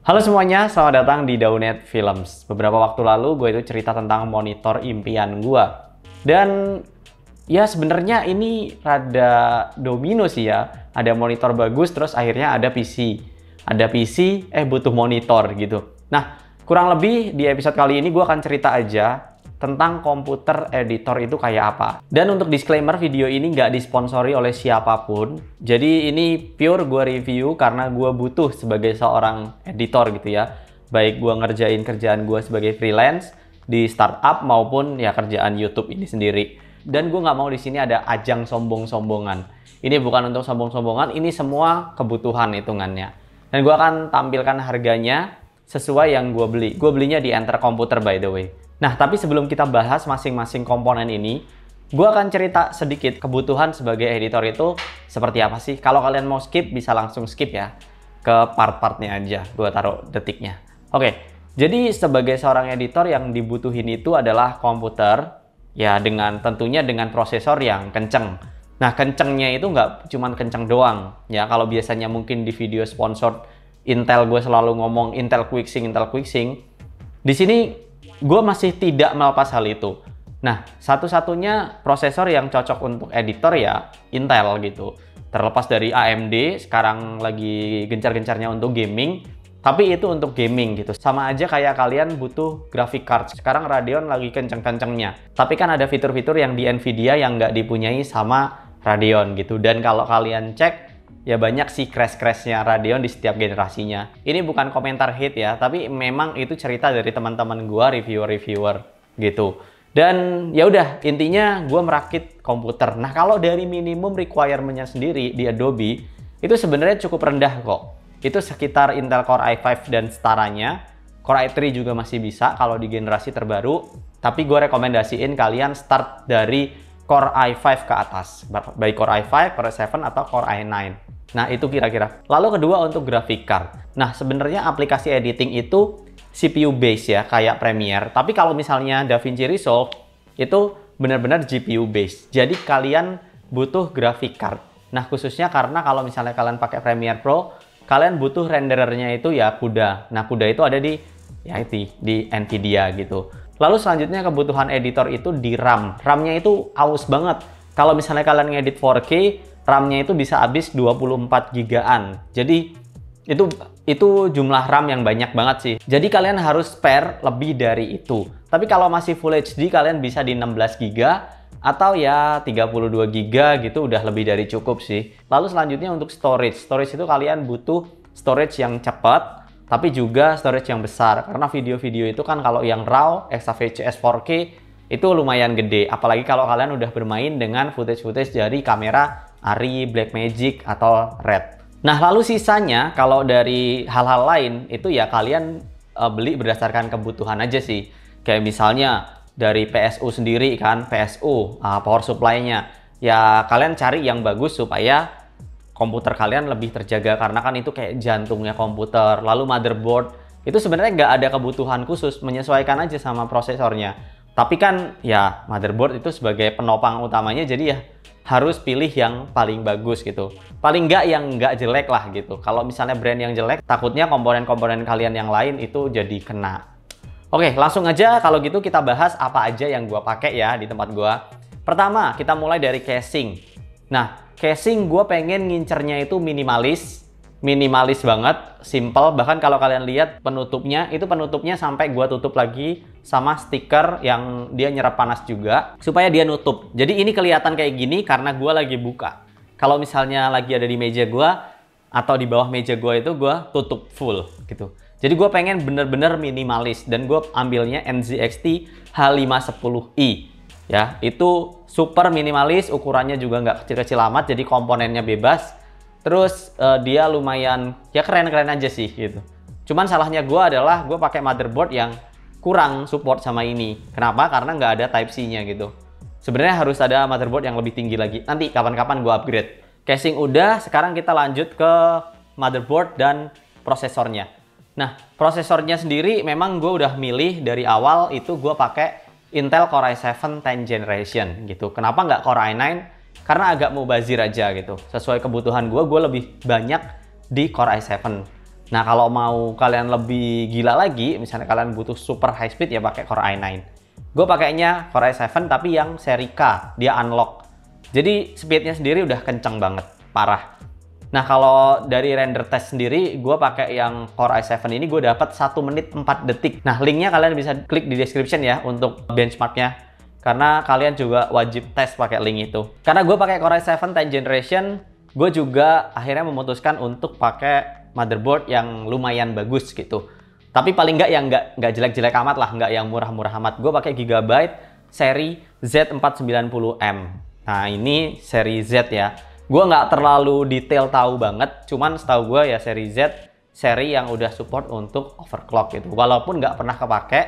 Halo semuanya, selamat datang di Daunet Films. Beberapa waktu lalu gue itu cerita tentang monitor impian gue. Dan ya sebenarnya ini rada domino sih ya. Ada monitor bagus, terus akhirnya ada PC. Ada PC, butuh monitor gitu. Nah, kurang lebih di episode kali ini gue akan cerita aja tentang komputer editor itu kayak apa. Dan untuk disclaimer, video ini nggak disponsori oleh siapapun. Jadi ini pure gue review karena gue butuh sebagai seorang editor gitu ya. Baik gue ngerjain kerjaan gue sebagai freelance di startup maupun ya kerjaan YouTube ini sendiri. Dan gue nggak mau di sini ada ajang sombong-sombongan. Ini bukan untuk sombong-sombongan, ini semua kebutuhan hitungannya. Dan gue akan tampilkan harganya sesuai yang gue beli. Gue belinya di Enter Computer by the way. Nah, tapi sebelum kita bahas masing-masing komponen ini, gue akan cerita sedikit kebutuhan sebagai editor itu seperti apa sih. Kalau kalian mau skip, bisa langsung skip ya ke part-partnya aja. Gue taruh detiknya. Oke, jadi sebagai seorang editor yang dibutuhin itu adalah komputer, ya tentunya dengan prosesor yang kenceng. Nah, kencengnya itu nggak cuma kenceng doang. Ya, kalau biasanya mungkin di video sponsor Intel gue selalu ngomong Intel Quicksync. Di sini gue masih tidak melepas hal itu. Nah, satu-satunya prosesor yang cocok untuk editor ya Intel gitu. Terlepas dari AMD, sekarang lagi gencar-gencarnya untuk gaming, tapi itu untuk gaming gitu. Sama aja kayak kalian butuh graphic card. Sekarang Radeon lagi kenceng-kencengnya. Tapi kan ada fitur-fitur yang di Nvidia yang nggak dipunyai sama Radeon gitu. Dan kalau kalian cek, ya banyak sih crash-crashnya Radeon di setiap generasinya. Ini bukan komentar hate ya, tapi memang itu cerita dari teman-teman gua, reviewer gitu. Dan ya udah, intinya gua merakit komputer. Nah, kalau dari minimum requirement-nya sendiri di Adobe, itu sebenarnya cukup rendah kok. Itu sekitar Intel Core i5 dan setaranya. Core i3 juga masih bisa kalau di generasi terbaru. Tapi gue rekomendasiin kalian start dari Core i5 ke atas. Baik Core i5, Core i7, atau Core i9. Nah, itu kira-kira. Lalu kedua untuk graphic card. Nah, sebenarnya aplikasi editing itu CPU base ya, kayak Premiere. Tapi kalau misalnya DaVinci Resolve, itu benar-benar GPU base. Jadi kalian butuh graphic card. Nah, khususnya karena kalau misalnya kalian pakai Premiere Pro, kalian butuh renderernya itu ya CUDA. Nah, CUDA itu ada di Nvidia gitu. Lalu selanjutnya kebutuhan editor itu di RAM. RAM-nya itu aus banget. Kalau misalnya kalian ngedit 4K, RAM-nya itu bisa habis 24 gigaan. Jadi itu jumlah RAM yang banyak banget sih. Jadi kalian harus spare lebih dari itu. Tapi kalau masih Full HD kalian bisa di 16 giga atau ya 32 giga gitu udah lebih dari cukup sih. Lalu selanjutnya untuk storage. Storage itu kalian butuh storage yang cepat tapi juga storage yang besar. Karena video-video itu kan kalau yang RAW, XHVCS 4K itu lumayan gede. Apalagi kalau kalian udah bermain dengan footage-footage dari kamera Arri, Blackmagic, atau Red. Nah, lalu sisanya kalau dari hal-hal lain itu ya kalian beli berdasarkan kebutuhan aja sih. Kayak misalnya dari PSU sendiri kan, PSU, power supply-nya. Ya kalian cari yang bagus supaya komputer kalian lebih terjaga karena kan itu kayak jantungnya komputer. Lalu motherboard, itu sebenarnya nggak ada kebutuhan khusus, menyesuaikan aja sama prosesornya. Tapi kan ya motherboard itu sebagai penopang utamanya jadi ya harus pilih yang paling bagus gitu. Paling nggak yang nggak jelek lah gitu. Kalau misalnya brand yang jelek, takutnya komponen-komponen kalian yang lain itu jadi kena. Oke, langsung aja kalau gitu kita bahas apa aja yang gua pakai ya di tempat gua. Pertama, kita mulai dari casing. Nah, casing gua pengen ngincernya itu minimalis banget, simple. Bahkan kalau kalian lihat penutupnya, itu penutupnya sampai gua tutup lagi sama stiker yang dia nyerap panas juga supaya dia nutup. Jadi ini kelihatan kayak gini karena gua lagi buka. Kalau misalnya lagi ada di meja gua atau di bawah meja gua itu gua tutup full gitu. Jadi gua pengen bener-bener minimalis dan gua ambilnya NZXT H510i. Ya, itu super minimalis, ukurannya juga nggak kecil-kecil amat, jadi komponennya bebas. Terus dia lumayan ya keren-keren aja sih gitu. Cuman salahnya gue adalah gue pakai motherboard yang kurang support sama ini. Kenapa? Karena nggak ada Type-C-nya gitu. Sebenarnya harus ada motherboard yang lebih tinggi lagi. Nanti kapan-kapan gue upgrade. Casing udah, sekarang kita lanjut ke motherboard dan prosesornya. Nah, prosesornya sendiri memang gue udah milih dari awal itu gue pakai Intel Core i7 10th generation gitu. Kenapa nggak Core i9? Karena agak mubazir aja gitu. Sesuai kebutuhan gue lebih banyak di Core i7. Nah, kalau mau kalian lebih gila lagi, misalnya kalian butuh super high speed ya pakai Core i9. Gue pakainya Core i7 tapi yang seri K, dia unlock. Jadi speednya sendiri udah kenceng banget, parah. Nah, kalau dari render test sendiri, gue pakai yang Core i7 ini gue dapat 1 menit 4 detik. Nah, linknya kalian bisa klik di description ya untuk benchmarknya. Karena kalian juga wajib tes pakai link itu. Karena gue pakai Core i7 10th generation, gue juga akhirnya memutuskan untuk pakai motherboard yang lumayan bagus gitu. Tapi paling nggak yang nggak jelek-jelek amat lah, nggak yang murah-murah amat. Gue pakai Gigabyte seri Z490M. Nah, ini seri Z ya. Gue nggak terlalu detail tahu banget, cuman setahu gue ya seri Z, seri yang udah support untuk overclock gitu. Walaupun nggak pernah kepake,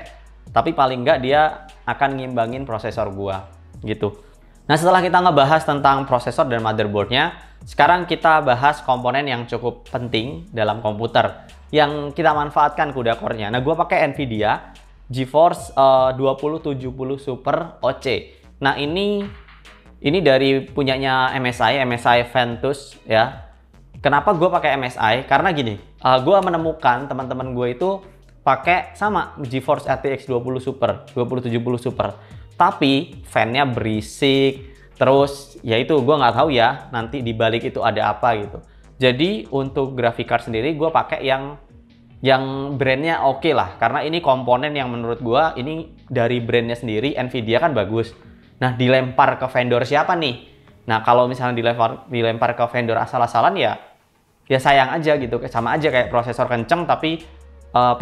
tapi paling nggak dia akan ngimbangin prosesor gue gitu. Nah, setelah kita ngebahas tentang prosesor dan motherboardnya, sekarang kita bahas komponen yang cukup penting dalam komputer yang kita manfaatkan CUDA core-nya. Nah, gue pakai Nvidia GeForce 2070 Super OC. Nah, ini dari punyanya MSI Ventus ya. Kenapa gue pakai MSI? Karena gini, gue menemukan teman-teman gue itu pakai sama GeForce RTX 2070 Super. Tapi fan-nya berisik, terus ya itu gue nggak tahu ya nanti di balik itu ada apa gitu. Jadi untuk graphic card sendiri gue pakai yang brandnya oke lah, karena ini komponen yang menurut gue ini dari brandnya sendiri Nvidia kan bagus. Nah, dilempar ke vendor siapa nih? Nah, kalau misalnya dilempar ke vendor asal-asalan ya sayang aja gitu, sama aja kayak prosesor kenceng tapi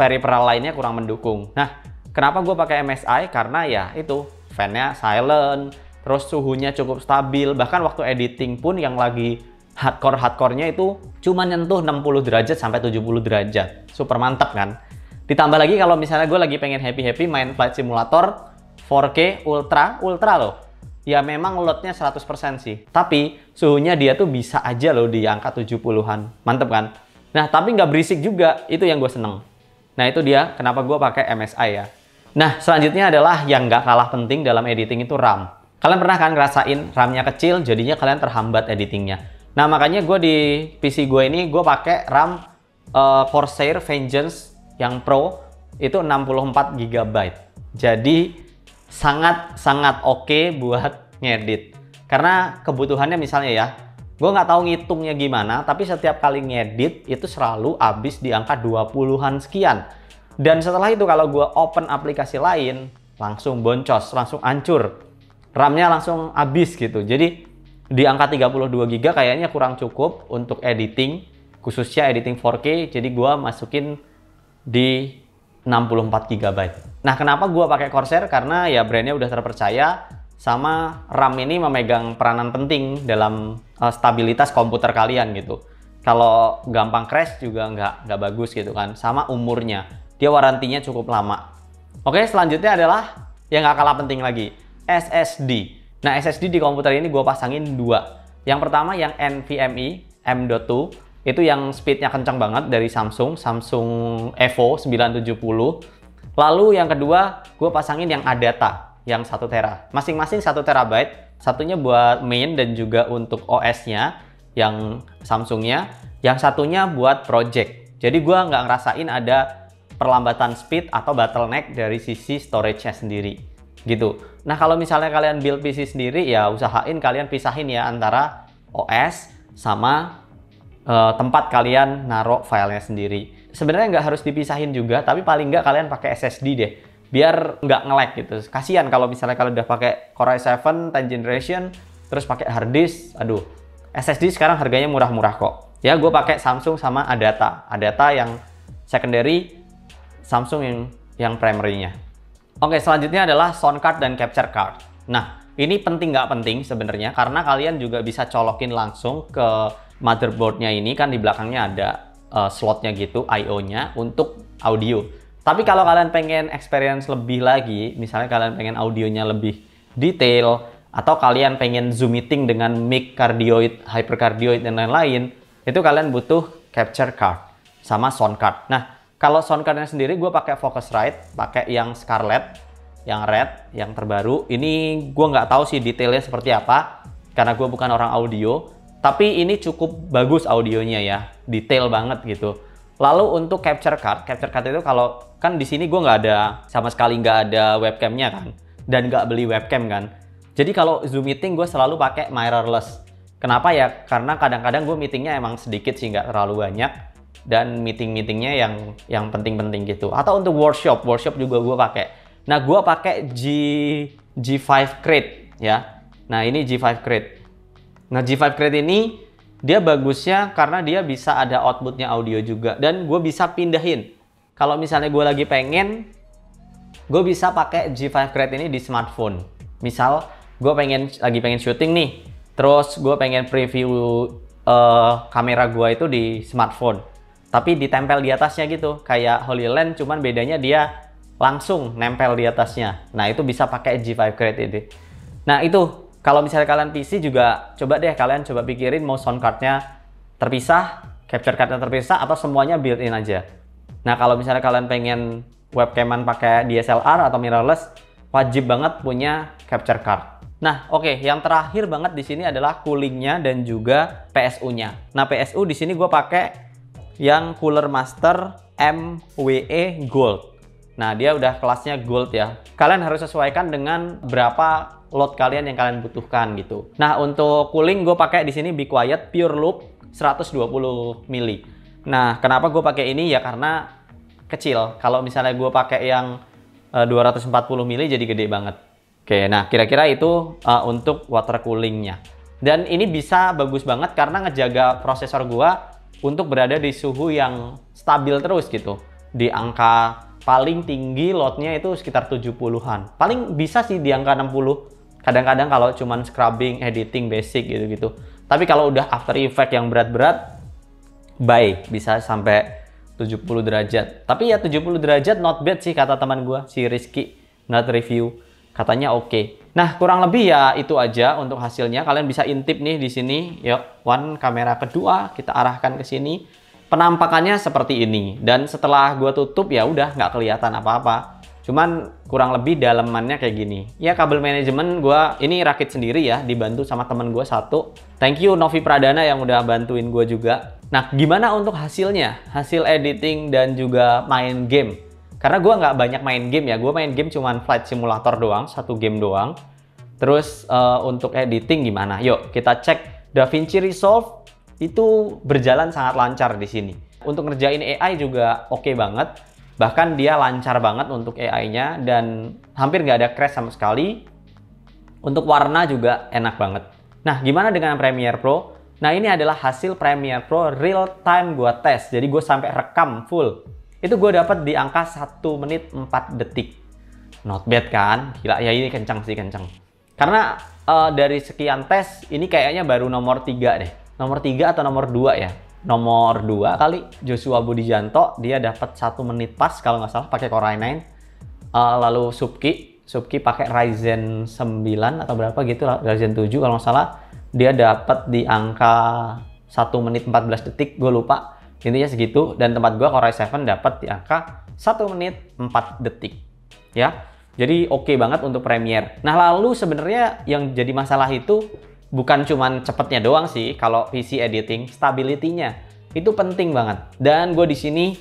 peripheral lainnya kurang mendukung. Nah, kenapa gue pakai MSI? Karena ya itu fan-nya silent, terus suhunya cukup stabil. Bahkan waktu editing pun yang lagi hardcore-nya itu cuma nyentuh 60 derajat sampai 70 derajat. Super mantap kan? Ditambah lagi kalau misalnya gue lagi pengen happy-happy main Flight Simulator 4K Ultra loh. Ya memang loadnya 100% sih. Tapi suhunya dia tuh bisa aja loh di angka 70-an. Mantep kan? Nah, tapi nggak berisik juga. Itu yang gue seneng. Nah, itu dia kenapa gue pakai MSI ya. Nah, selanjutnya adalah yang nggak kalah penting dalam editing itu RAM. Kalian pernah kan ngerasain RAM-nya kecil, jadinya kalian terhambat editingnya. Nah, makanya gue di PC gue ini, gue pakai RAM Corsair Vengeance yang Pro, itu 64 GB. Jadi, sangat oke buat ngedit. Karena kebutuhannya misalnya ya, gue nggak tahu ngitungnya gimana, tapi setiap kali ngedit, itu selalu habis di angka 20-an sekian. Dan setelah itu kalau gue open aplikasi lain, langsung boncos, langsung hancur. RAM-nya langsung habis gitu. Jadi di angka 32 GB kayaknya kurang cukup untuk editing, khususnya editing 4K. Jadi gue masukin di 64 GB. Nah, kenapa gue pakai Corsair? Karena ya brandnya udah terpercaya, sama RAM ini memegang peranan penting dalam stabilitas komputer kalian gitu. Kalau gampang crash juga nggak bagus gitu kan. Sama umurnya. Dia warantinya cukup lama. Oke, selanjutnya adalah yang nggak kalah penting lagi, SSD. Nah, SSD di komputer ini gue pasangin dua. Yang pertama yang NVMe M.2, itu yang speednya kencang banget dari Samsung Evo 970. Lalu yang kedua gue pasangin yang ADATA, yang 1 tera. Masing-masing 1 terabyte, satunya buat main dan juga untuk OS-nya, yang Samsungnya, yang satunya buat project. Jadi gue nggak ngerasain ada perlambatan speed atau bottleneck dari sisi storage-nya sendiri gitu. Nah, kalau misalnya kalian build PC sendiri ya usahain kalian pisahin ya antara OS sama tempat kalian naruh filenya sendiri. Sebenarnya nggak harus dipisahin juga, tapi paling nggak kalian pakai SSD deh biar nggak nge-lag gitu. Kasihan kalau misalnya kalian udah pakai Core i7 10th generation terus pakai hard disk, aduh. SSD sekarang harganya murah-murah kok. Ya, gue pakai Samsung sama ADATA yang secondary, Samsung yang primary-nya. Oke, selanjutnya adalah sound card dan capture card. Nah, ini penting nggak penting sebenarnya karena kalian juga bisa colokin langsung ke motherboard-nya ini, kan di belakangnya ada slotnya gitu, I/O-nya untuk audio. Tapi kalau kalian pengen experience lebih lagi, misalnya kalian pengen audionya lebih detail, atau kalian pengen zoom meeting dengan mic cardioid, hypercardioid, dan lain-lain, itu kalian butuh capture card sama sound card. Nah, kalau sound cardnya sendiri gue pakai Focusrite, pakai yang Scarlett, yang red, yang terbaru. Ini gue nggak tahu sih detailnya seperti apa, karena gue bukan orang audio. Tapi ini cukup bagus audionya ya, detail banget gitu. Lalu untuk capture card itu kalau kan di sini gue nggak ada sama sekali nggak ada webcamnya kan, dan nggak beli webcam kan. Jadi kalau Zoom meeting gue selalu pakai mirrorless. Kenapa ya? Karena kadang-kadang gue meetingnya emang sedikit sih, nggak terlalu banyak, dan meetingnya yang penting-penting gitu. Atau untuk workshop juga gue pakai. Nah gue pakai G5 Crate ya. Nah ini G5 Crate. Nah G5 Crate ini dia bagusnya karena dia bisa ada outputnya audio juga, dan gue bisa pindahin. Kalau misalnya gue lagi pengen, gue bisa pakai G5 Crate ini di smartphone. Misal gue lagi pengen syuting nih, terus gue pengen preview kamera gue itu di smartphone, tapi ditempel di atasnya gitu, kayak HoloLens, cuman bedanya dia langsung nempel di atasnya. Nah itu bisa pakai G5 Crate ini. Nah itu kalau misalnya kalian PC juga, coba deh kalian coba pikirin mau sound cardnya terpisah, capture cardnya terpisah, atau semuanya built-in aja. Nah kalau misalnya kalian pengen webcaman pakai DSLR atau mirrorless, wajib banget punya capture card. Nah, oke, yang terakhir banget di sini adalah coolingnya dan juga PSU-nya. Nah, PSU di sini gue pakai yang Cooler Master MWE Gold. Nah, dia udah kelasnya Gold ya. Kalian harus sesuaikan dengan berapa load kalian yang kalian butuhkan gitu. Nah, untuk cooling gue pakai di sini Be Quiet Pure Loop 120 mili. Nah, kenapa gue pakai ini ya? Karena kecil. Kalau misalnya gue pakai yang 240 mili jadi gede banget. Oke, nah kira-kira itu untuk water coolingnya. Dan ini bisa bagus banget karena ngejaga prosesor gua untuk berada di suhu yang stabil terus gitu. Di angka paling tinggi loadnya itu sekitar 70-an. Paling bisa sih di angka 60. Kadang-kadang kalau cuman scrubbing, editing basic gitu-gitu. Tapi kalau udah After Effects yang berat-berat, baik bisa sampai 70 derajat. Tapi ya 70 derajat not bad sih kata teman gua, si Rizky, not review. Katanya oke. Nah, kurang lebih ya itu aja untuk hasilnya. Kalian bisa intip nih di sini. Yuk, kamera kedua kita arahkan ke sini. Penampakannya seperti ini. Dan setelah gua tutup ya udah nggak kelihatan apa-apa. Cuman kurang lebih dalamannya kayak gini. Ya kabel manajemen gua ini rakit sendiri ya, dibantu sama temen gua satu. Thank you Novi Pradana yang udah bantuin gua juga. Nah, gimana untuk hasilnya? Hasil editing dan juga main game. Karena gue nggak banyak main game ya, gue main game cuman Flight Simulator doang, satu game doang. Terus untuk editing gimana? Yuk kita cek. DaVinci Resolve itu berjalan sangat lancar di sini. Untuk ngerjain AI juga oke banget. Bahkan dia lancar banget untuk AI-nya dan hampir nggak ada crash sama sekali. Untuk warna juga enak banget. Nah gimana dengan Premiere Pro? Nah ini adalah hasil Premiere Pro real time gue tes. Jadi gue sampai rekam full. Itu gue dapat di angka 1 menit 4 detik. Not bad kan? Gila ya, ini kencang sih, kencang. Karena dari sekian tes ini kayaknya baru nomor 3 deh. Nomor 3 atau nomor 2 ya? Nomor 2 kali Joshua Budijanto, dia dapat 1 menit pas kalau nggak salah pakai Core i9. Lalu Subki pakai Ryzen 9 atau berapa gitu, Ryzen 7 kalau nggak salah. Dia dapat di angka 1 menit 14 detik, gue lupa. Intinya segitu, dan tempat gua Core i7 dapat di angka 1 menit 4 detik. Ya. Jadi oke banget untuk Premiere. Nah, lalu sebenarnya yang jadi masalah itu bukan cuman cepetnya doang sih kalau PC editing, stability-nya itu penting banget. Dan gue di sini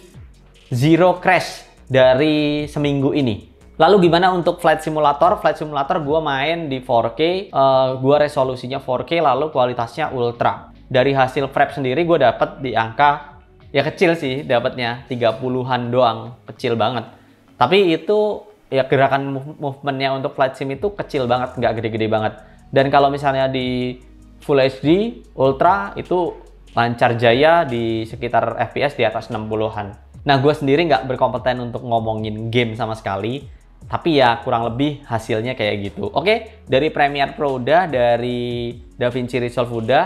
zero crash dari seminggu ini. Lalu gimana untuk Flight Simulator? Flight Simulator gue main di 4K, gue resolusinya 4K, lalu kualitasnya ultra. Dari hasil prep sendiri gue dapat di angka ya kecil sih, dapatnya 30-an doang, kecil banget. Tapi itu ya gerakan movementnya untuk flight sim itu kecil banget, nggak gede-gede banget. Dan kalau misalnya di Full HD Ultra itu lancar jaya di sekitar FPS di atas 60-an. Nah, gue sendiri nggak berkompeten untuk ngomongin game sama sekali, tapi ya kurang lebih hasilnya kayak gitu. Oke, dari Premiere Pro udah, dari DaVinci Resolve udah,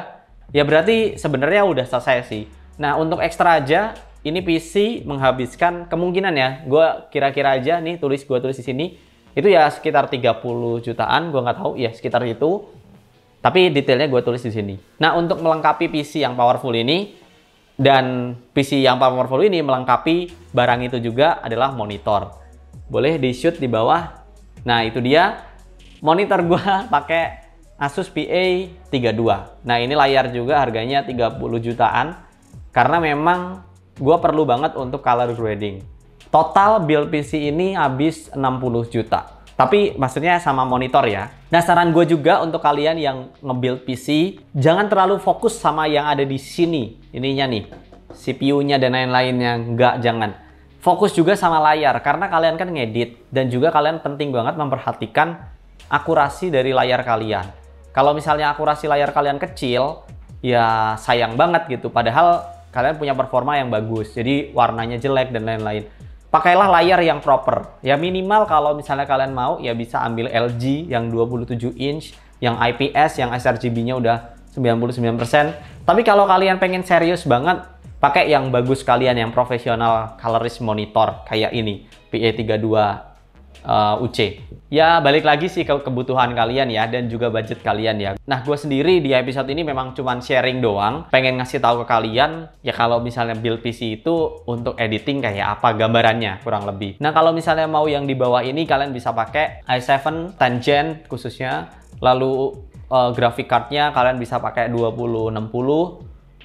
ya berarti sebenarnya udah selesai sih. Nah, untuk ekstra aja, ini PC menghabiskan kemungkinan ya, gue kira-kira aja nih, gue tulis di sini, itu ya sekitar 30 jutaan, gue nggak tahu ya sekitar itu. Tapi detailnya gue tulis di sini. Nah, untuk melengkapi PC yang powerful ini, dan PC yang powerful ini melengkapi barang itu juga adalah monitor. Boleh di-shoot di bawah. Nah, itu dia monitor gue pakai Asus PA32. Nah, ini layar juga harganya 30 jutaan. Karena memang gue perlu banget untuk color grading. Total build PC ini habis 60 juta. Tapi maksudnya sama monitor ya. Nah, saran gue juga untuk kalian yang nge-build PC, jangan terlalu fokus sama yang ada di sini. Ininya nih, CPU-nya dan lain-lainnya. Nggak, jangan. Fokus juga sama layar, karena kalian kan ngedit. Dan juga kalian penting banget memperhatikan akurasi dari layar kalian. Kalau misalnya akurasi layar kalian kecil, ya sayang banget gitu. Padahal kalian punya performa yang bagus, jadi warnanya jelek dan lain-lain. Pakailah layar yang proper. Ya minimal kalau misalnya kalian mau, ya bisa ambil LG yang 27 inch, yang IPS, yang sRGB-nya udah 99%. Tapi kalau kalian pengen serius banget, pakai yang bagus kalian, yang profesional colorist monitor kayak ini, PA32 UC. Ya balik lagi sih ke kebutuhan kalian ya, dan juga budget kalian ya. Nah, gue sendiri di episode ini memang cuman sharing doang, pengen ngasih tahu ke kalian ya kalau misalnya build PC itu untuk editing kayak apa gambarannya kurang lebih. Nah, kalau misalnya mau yang di bawah ini, kalian bisa pakai i7 10 Gen khususnya. Lalu graphic cardnya kalian bisa pakai 2060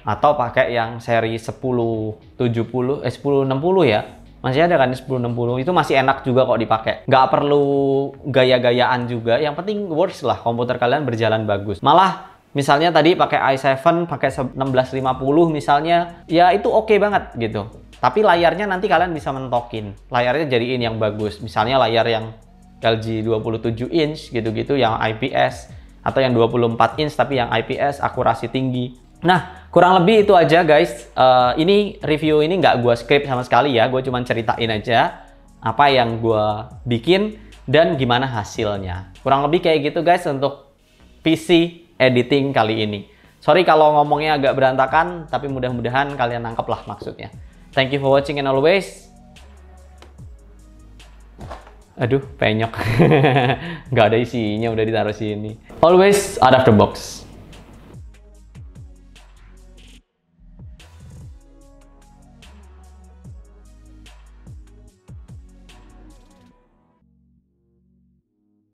atau pakai yang seri 1060 ya. Masih ada kan 1060, itu masih enak juga kok dipakai. Nggak perlu gaya-gayaan juga, yang penting works lah, komputer kalian berjalan bagus. Malah misalnya tadi pakai i7, pakai 1650 misalnya, ya itu oke banget gitu. Tapi layarnya nanti kalian bisa mentokin, layarnya jadiin yang bagus. Misalnya layar yang LG 27 inch gitu-gitu, yang IPS, atau yang 24 inch tapi yang IPS, akurasi tinggi. Nah, kurang lebih itu aja guys. Ini review ini nggak gue script sama sekali ya. Gue cuma ceritain aja apa yang gue bikin dan gimana hasilnya. Kurang lebih kayak gitu guys untuk PC editing kali ini. Sorry kalau ngomongnya agak berantakan, tapi mudah-mudahan kalian nangkep lah maksudnya. Thank you for watching and always. Aduh, penyok. Nggak ada isinya, udah ditaruh sini. Always out of the box.